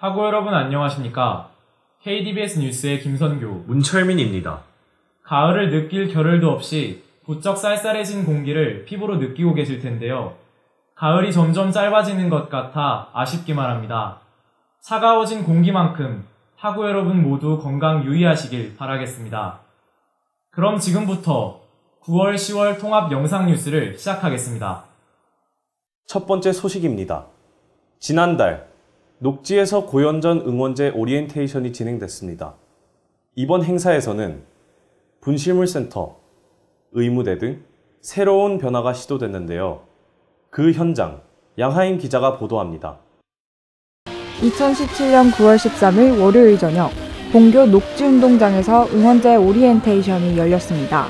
학우 여러분 안녕하십니까? KDBS 뉴스의 김선교, 문철민입니다. 가을을 느낄 겨를도 없이 부쩍 쌀쌀해진 공기를 피부로 느끼고 계실 텐데요. 가을이 점점 짧아지는 것 같아 아쉽기만 합니다. 차가워진 공기만큼 학우 여러분 모두 건강 유의하시길 바라겠습니다. 그럼 지금부터 9월, 10월 통합 영상 뉴스를 시작하겠습니다. 첫 번째 소식입니다. 지난달 녹지에서 고연전 응원제 오리엔테이션이 진행됐습니다. 이번 행사에서는 분실물센터, 의무대 등 새로운 변화가 시도됐는데요. 그 현장, 양하임 기자가 보도합니다. 2017년 9월 13일 월요일 저녁 본교 녹지운동장에서 응원제 오리엔테이션이 열렸습니다.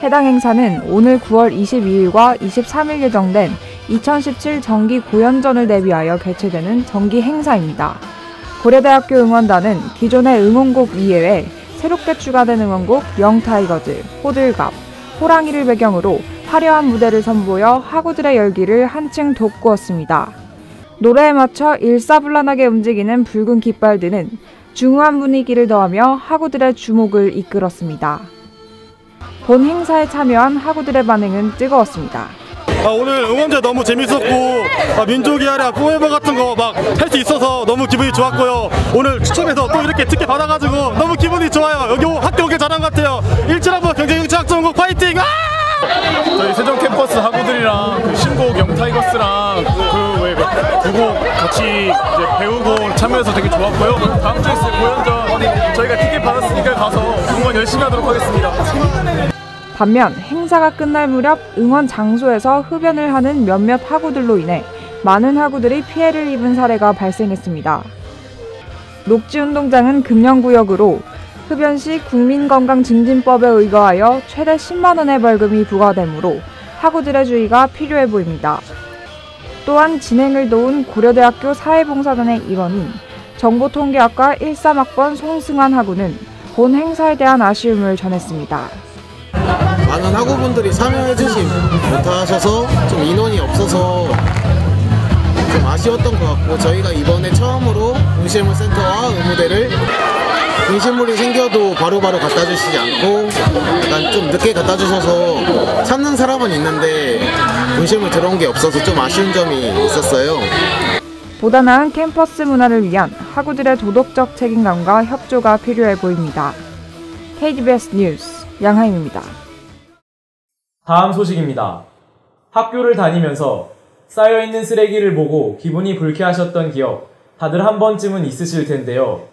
해당 행사는 오늘 9월 22일과 23일 예정된 2017 정기 고연전을 대비하여 개최되는 정기 행사입니다. 고려대학교 응원단은 기존의 응원곡 이외에 새롭게 추가된 응원곡 영타이거즈, 호들갑, 호랑이를 배경으로 화려한 무대를 선보여 학우들의 열기를 한층 돋구었습니다. 노래에 맞춰 일사불란하게 움직이는 붉은 깃발들은 중후한 분위기를 더하며 학우들의 주목을 이끌었습니다. 본 행사에 참여한 학우들의 반응은 뜨거웠습니다. 오늘 응원제 너무 재밌었고 민족이 아니라 포에버 같은 거 막 할 수 있어서 너무 기분이 좋았고요. 오늘 추첨해서 또 이렇게 특혜 받아가지고 너무 기분이 좋아요. 여기 학교 오길 잘한 것 같아요. 17학번 경제정치학전국 파이팅! 저희 세종 캠퍼스 학우들이랑 그 신곡 영타이거스랑 두곡 같이 이제 배우고 참여해서 되게 좋았고요. 다음 주에 있을 고연전 저희가 티켓 받았으니까 가서 응원 열심히 하도록 하겠습니다. 반면 행사가 끝날 무렵 응원 장소에서 흡연을 하는 몇몇 학우들로 인해 많은 학우들이 피해를 입은 사례가 발생했습니다. 녹지운동장은 금연구역으로 흡연 시 국민건강증진법에 의거하여 최대 10만 원의 벌금이 부과되므로 학우들의 주의가 필요해 보입니다. 또한 진행을 도운 고려대학교 사회봉사단의 일원인 정보통계학과 13학번 송승환 학우는 본 행사에 대한 아쉬움을 전했습니다. 많은 학우분들이 참여해주지 못하셔서 좀 인원이 없어서 좀 아쉬웠던 것 같고, 저희가 이번에 처음으로 분실물센터와 의무대를 분실물이 생겨도 바로바로 갖다 주시지 않고 약간 좀 늦게 갖다 주셔서 찾는 사람은 있는데 분실물 들어온 게 없어서 좀 아쉬운 점이 있었어요. 보다 나은 캠퍼스 문화를 위한 학우들의 도덕적 책임감과 협조가 필요해 보입니다. KDBS 뉴스 양하임입니다. 다음 소식입니다. 학교를 다니면서 쌓여있는 쓰레기를 보고 기분이 불쾌하셨던 기억 다들 한 번쯤은 있으실 텐데요.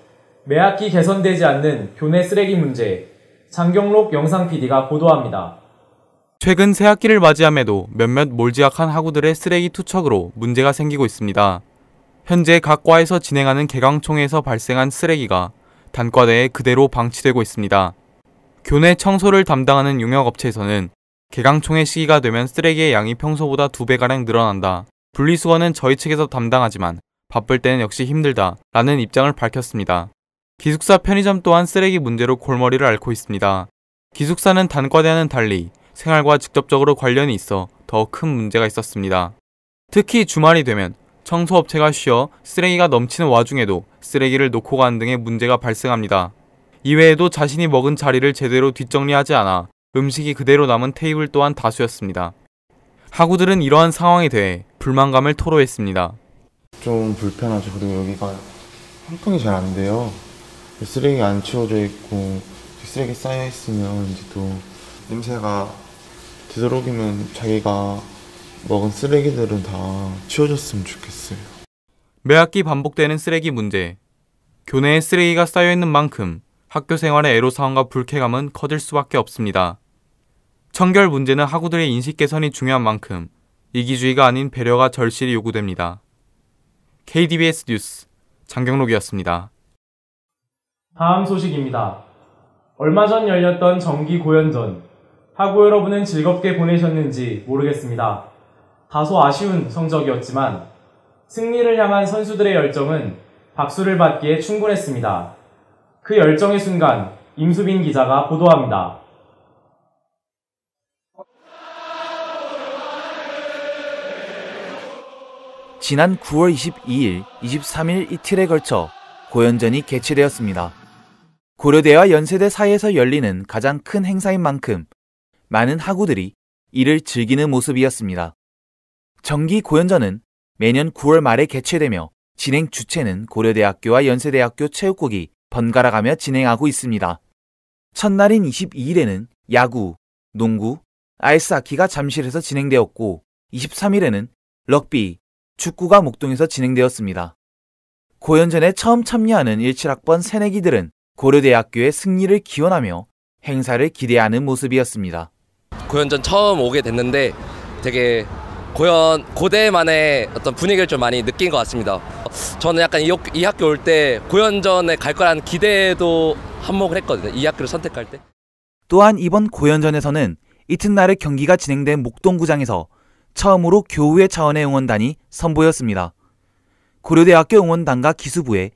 매학기 개선되지 않는 교내 쓰레기 문제, 장경록 영상 PD가 보도합니다. 최근 새학기를 맞이함에도 몇몇 몰지각한 학우들의 쓰레기 투척으로 문제가 생기고 있습니다. 현재 각 과에서 진행하는 개강총회에서 발생한 쓰레기가 단과대에 그대로 방치되고 있습니다. 교내 청소를 담당하는 용역업체에서는 개강총회 시기가 되면 쓰레기의 양이 평소보다 2배가량 늘어난다. 분리수거는 저희 측에서 담당하지만 바쁠 때는 역시 힘들다 라는 입장을 밝혔습니다. 기숙사 편의점 또한 쓰레기 문제로 골머리를 앓고 있습니다. 기숙사는 단과대와는 달리 생활과 직접적으로 관련이 있어 더 큰 문제가 있었습니다. 특히 주말이 되면 청소업체가 쉬어 쓰레기가 넘치는 와중에도 쓰레기를 놓고 가는 등의 문제가 발생합니다. 이외에도 자신이 먹은 자리를 제대로 뒷정리하지 않아 음식이 그대로 남은 테이블 또한 다수였습니다. 학우들은 이러한 상황에 대해 불만감을 토로했습니다. 좀 불편하죠. 그리고 여기가 환풍이 잘 안 돼요. 쓰레기 안 치워져 있고 쓰레기 쌓여 있으면 이제 또 냄새가 되도록이면 자기가 먹은 쓰레기들은 다 치워졌으면 좋겠어요. 매학기 반복되는 쓰레기 문제. 교내에 쓰레기가 쌓여 있는 만큼 학교 생활의 애로사항과 불쾌감은 커질 수밖에 없습니다. 청결 문제는 학우들의 인식 개선이 중요한 만큼 이기주의가 아닌 배려가 절실히 요구됩니다. KDBS 뉴스 장경록이었습니다. 다음 소식입니다. 얼마 전 열렸던 정기 고연전, 학우 여러분은 즐겁게 보내셨는지 모르겠습니다. 다소 아쉬운 성적이었지만 승리를 향한 선수들의 열정은 박수를 받기에 충분했습니다. 그 열정의 순간 임수빈 기자가 보도합니다. 지난 9월 22일, 23일 이틀에 걸쳐 고연전이 개최되었습니다. 고려대와 연세대 사이에서 열리는 가장 큰 행사인 만큼 많은 학우들이 이를 즐기는 모습이었습니다. 정기 고연전은 매년 9월 말에 개최되며 진행 주체는 고려대학교와 연세대학교 체육국이 번갈아가며 진행하고 있습니다. 첫날인 22일에는 야구, 농구, 아이스하키가 잠실에서 진행되었고 23일에는 럭비, 축구가 목동에서 진행되었습니다. 고연전에 처음 참여하는 17학번 새내기들은 고려대학교의 승리를 기원하며 행사를 기대하는 모습이었습니다. 고연전 처음 오게 됐는데 되게 고대만의 어떤 분위기를 좀 많이 느낀 것 같습니다. 저는 약간 이 학교 올 때 고연전에 갈 거라는 기대도 한몫을 했거든요. 이 학교를 선택할 때. 또한 이번 고연전에서는 이튿날에 경기가 진행된 목동구장에서 처음으로 교우회 차원의 응원단이 선보였습니다. 고려대학교 응원단과 기수부에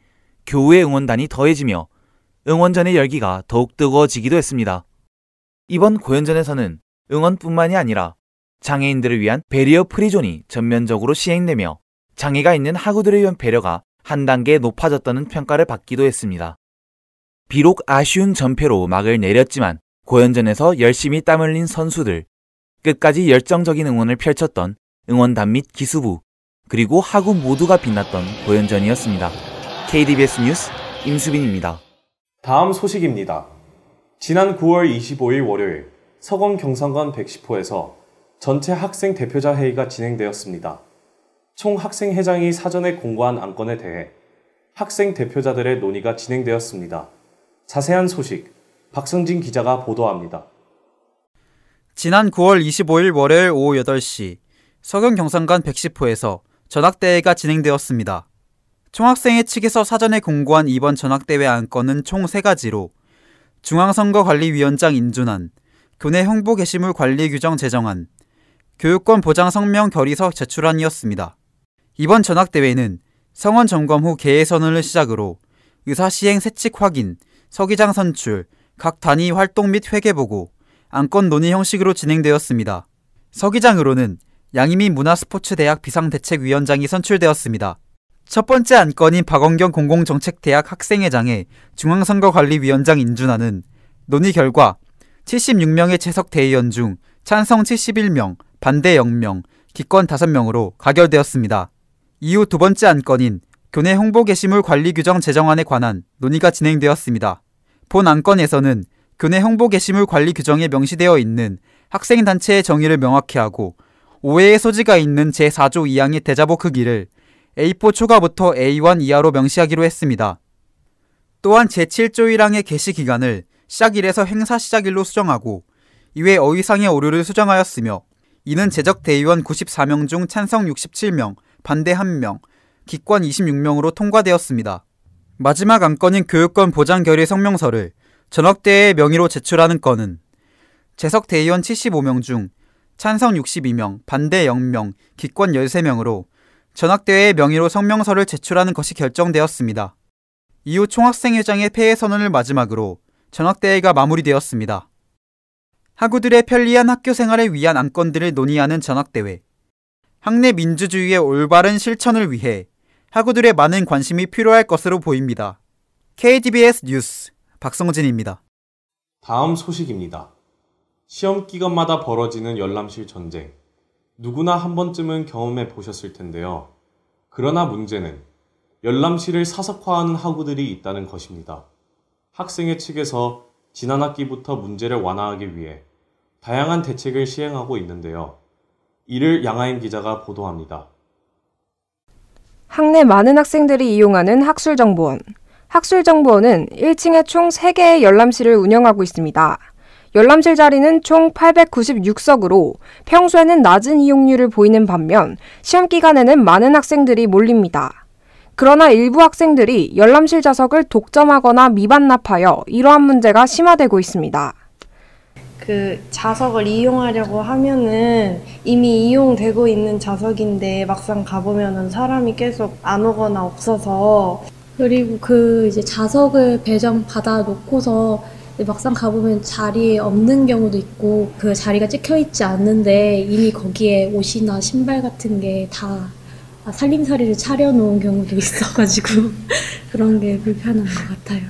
교우회 응원단이 더해지며 응원전의 열기가 더욱 뜨거워지기도 했습니다. 이번 고연전에서는 응원뿐만이 아니라 장애인들을 위한 베리어 프리존이 전면적으로 시행되며 장애가 있는 학우들을 위한 배려가 한 단계 높아졌다는 평가를 받기도 했습니다. 비록 아쉬운 전패로 막을 내렸지만 고연전에서 열심히 땀 흘린 선수들, 끝까지 열정적인 응원을 펼쳤던 응원단 및 기수부, 그리고 학우 모두가 빛났던 고연전이었습니다. KDBS 뉴스 임수빈입니다. 다음 소식입니다. 지난 9월 25일 월요일 서건 경상관 110호에서 전체 학생 대표자 회의가 진행되었습니다. 총 학생회장이 사전에 공고한 안건에 대해 학생 대표자들의 논의가 진행되었습니다. 자세한 소식 박성진 기자가 보도합니다. 지난 9월 25일 월요일 오후 8시 서경 경상관 110호에서 전학대회가 진행되었습니다. 총학생회 측에서 사전에 공고한 이번 전학대회 안건은 총 3가지로 중앙선거관리위원장 인준안, 교내 홍보 게시물 관리 규정 제정안, 교육권 보장 성명 결의서 제출안이었습니다. 이번 전학대회는 성원 점검 후 개회 선언을 시작으로 의사 시행 세칙 확인, 서기장 선출, 각 단위 활동 및 회계보고, 안건 논의 형식으로 진행되었습니다. 서기장으로는 양희민 문화스포츠대학 비상대책위원장이 선출되었습니다. 첫 번째 안건인 박원경 공공정책대학 학생회장의 중앙선거관리위원장 인준안은 논의 결과 76명의 채석 대의원 중 찬성 71명, 반대 0명, 기권 5명으로 가결되었습니다. 이후 두 번째 안건인 교내 홍보 게시물 관리 규정 제정안에 관한 논의가 진행되었습니다. 본 안건에서는 교내 홍보 게시물 관리 규정에 명시되어 있는 학생단체의 정의를 명확히 하고 오해의 소지가 있는 제4조 2항의 대자보 크기를 A4 초과부터 A1 이하로 명시하기로 했습니다. 또한 제7조 1항의 개시 기간을 시작일에서 행사 시작일로 수정하고 이외 어휘상의 오류를 수정하였으며 이는 재적 대의원 94명 중 찬성 67명, 반대 1명, 기권 26명으로 통과되었습니다. 마지막 안건인 교육권 보장 결의 성명서를 전학대회의 명의로 제출하는 건은 재석 대의원 75명 중 찬성 62명, 반대 0명, 기권 13명으로 전학대회의 명의로 성명서를 제출하는 것이 결정되었습니다. 이후 총학생회장의 폐회 선언을 마지막으로 전학대회가 마무리되었습니다. 학우들의 편리한 학교 생활을 위한 안건들을 논의하는 전학대회. 학내 민주주의의 올바른 실천을 위해 학우들의 많은 관심이 필요할 것으로 보입니다. KDBS 뉴스 박성진입니다. 다음 소식입니다. 시험 기간마다 벌어지는 열람실 전쟁. 누구나 한 번쯤은 경험해 보셨을 텐데요. 그러나 문제는 열람실을 사석화하는 학우들이 있다는 것입니다. 학생회 측에서 지난 학기부터 문제를 완화하기 위해 다양한 대책을 시행하고 있는데요. 이를 양하임 기자가 보도합니다. 학내 많은 학생들이 이용하는 학술정보원. 학술정보원은 1층에 총 3개의 열람실을 운영하고 있습니다. 열람실 자리는 총 896석으로 평소에는 낮은 이용률을 보이는 반면 시험 기간에는 많은 학생들이 몰립니다. 그러나 일부 학생들이 열람실 좌석을 독점하거나 미반납하여 이러한 문제가 심화되고 있습니다. 그 좌석을 이용하려고 하면은 이미 이용되고 있는 좌석인데 막상 가보면은 사람이 계속 안 오거나 없어서, 그리고 이제 좌석을 배정 받아 놓고서 막상 가보면 자리에 없는 경우도 있고 그 자리가 찍혀 있지 않는데 이미 거기에 옷이나 신발 같은 게 다 살림살이를 차려놓은 경우도 있어가지고 그런 게 불편한 것 같아요.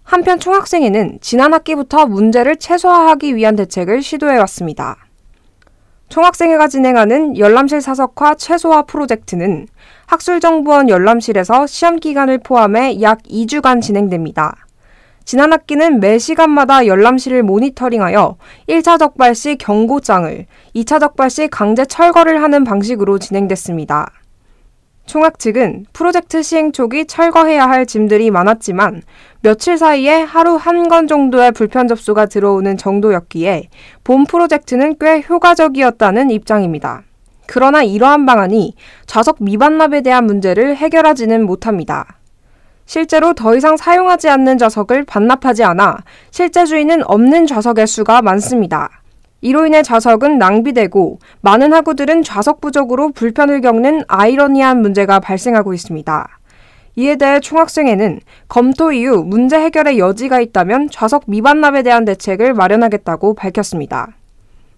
한편 총학생회는 지난 학기부터 문제를 최소화하기 위한 대책을 시도해왔습니다. 총학생회가 진행하는 열람실 사석화 최소화 프로젝트는 학술정보원 열람실에서 시험기간을 포함해 약 2주간 진행됩니다. 지난 학기는 매 시간마다 열람실을 모니터링하여 1차 적발 시 경고장을, 2차 적발 시 강제 철거를 하는 방식으로 진행됐습니다. 총학 측은 프로젝트 시행 초기 철거해야 할 짐들이 많았지만 며칠 사이에 하루 한 건 정도의 불편 접수가 들어오는 정도였기에 본 프로젝트는 꽤 효과적이었다는 입장입니다. 그러나 이러한 방안이 좌석 미반납에 대한 문제를 해결하지는 못합니다. 실제로 더 이상 사용하지 않는 좌석을 반납하지 않아 실제 주인은 없는 좌석의 수가 많습니다. 이로 인해 좌석은 낭비되고 많은 학우들은 좌석 부족으로 불편을 겪는 아이러니한 문제가 발생하고 있습니다. 이에 대해 총학생회는 검토 이후 문제 해결의 여지가 있다면 좌석 미반납에 대한 대책을 마련하겠다고 밝혔습니다.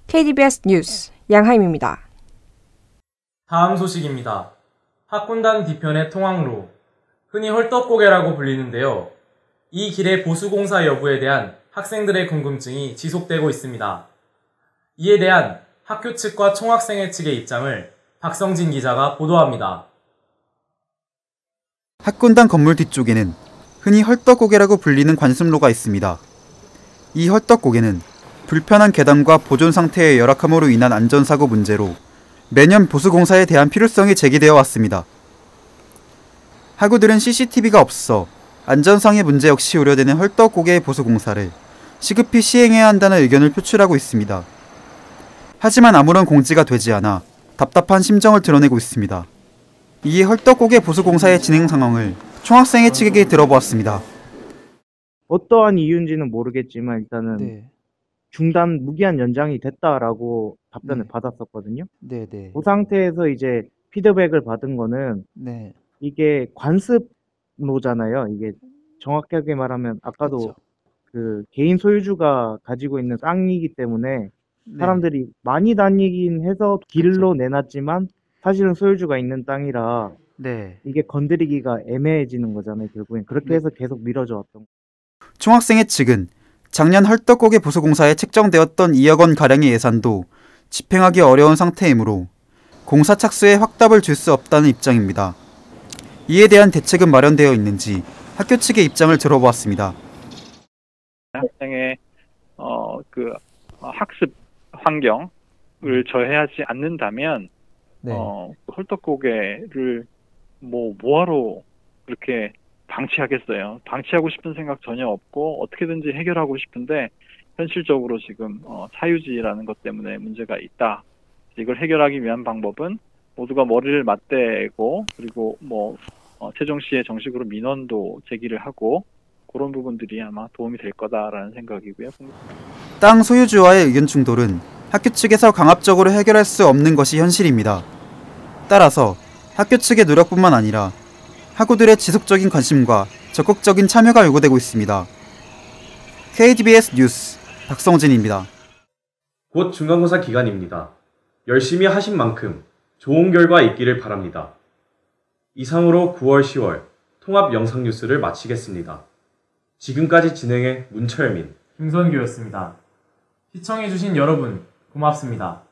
KDBS 뉴스 양하임입니다. 다음 소식입니다. 학군단 뒤편의 통학로, 흔히 헐떡고개라고 불리는데요. 이 길의 보수공사 여부에 대한 학생들의 궁금증이 지속되고 있습니다. 이에 대한 학교 측과 총학생회 측의 입장을 박성진 기자가 보도합니다. 학군단 건물 뒤쪽에는 흔히 헐떡고개라고 불리는 관습로가 있습니다. 이 헐떡고개는 불편한 계단과 보존 상태의 열악함으로 인한 안전사고 문제로 매년 보수공사에 대한 필요성이 제기되어 왔습니다. 학우들은 CCTV가 없어 안전상의 문제 역시 우려되는 헐떡고개의 보수공사를 시급히 시행해야 한다는 의견을 표출하고 있습니다. 하지만 아무런 공지가 되지 않아 답답한 심정을 드러내고 있습니다. 이에 헐떡고개 보수공사의 진행 상황을 총학생회 측에게 들어보았습니다. 어떠한 이유인지는 모르겠지만 일단은 중단 무기한 연장이 됐다라고 답변을 받았었거든요. 그 상태에서 이제 피드백을 받은 거는 이게 관습로잖아요. 이게 정확하게 말하면 아까도 그 개인 소유주가 가지고 있는 땅이기 때문에 사람들이 많이 다니긴 해서 길로 내놨지만 사실은 소유주가 있는 땅이라 이게 건드리기가 애매해지는 거잖아요. 결국엔 그렇게 해서 계속 미뤄져 왔던. 총학생회 측은 작년 헐떡고개 보수공사에 책정되었던 2억 원 가량의 예산도 집행하기 어려운 상태이므로 공사 착수에 확답을 줄 수 없다는 입장입니다. 이에 대한 대책은 마련되어 있는지 학교 측의 입장을 들어보았습니다. 학생의 학습 환경을 저해하지 않는다면 헐떡고개를 뭐하러 그렇게 방치하겠어요. 방치하고 싶은 생각 전혀 없고 어떻게든지 해결하고 싶은데 현실적으로 지금 사유지라는 것 때문에 문제가 있다. 이걸 해결하기 위한 방법은 모두가 머리를 맞대고 그리고 세종시에 정식으로 민원도 제기를 하고 그런 부분들이 아마 도움이 될 거다라는 생각이고요. 땅 소유주와의 의견 충돌은 학교 측에서 강압적으로 해결할 수 없는 것이 현실입니다. 따라서 학교 측의 노력뿐만 아니라 학우들의 지속적인 관심과 적극적인 참여가 요구되고 있습니다. KDBS 뉴스 박성진입니다. 곧 중간고사 기간입니다. 열심히 하신 만큼 좋은 결과 있기를 바랍니다. 이상으로 9월, 10월 통합 영상 뉴스를 마치겠습니다. 지금까지 진행해 문철민, 김선규였습니다. 시청해주신 여러분 고맙습니다.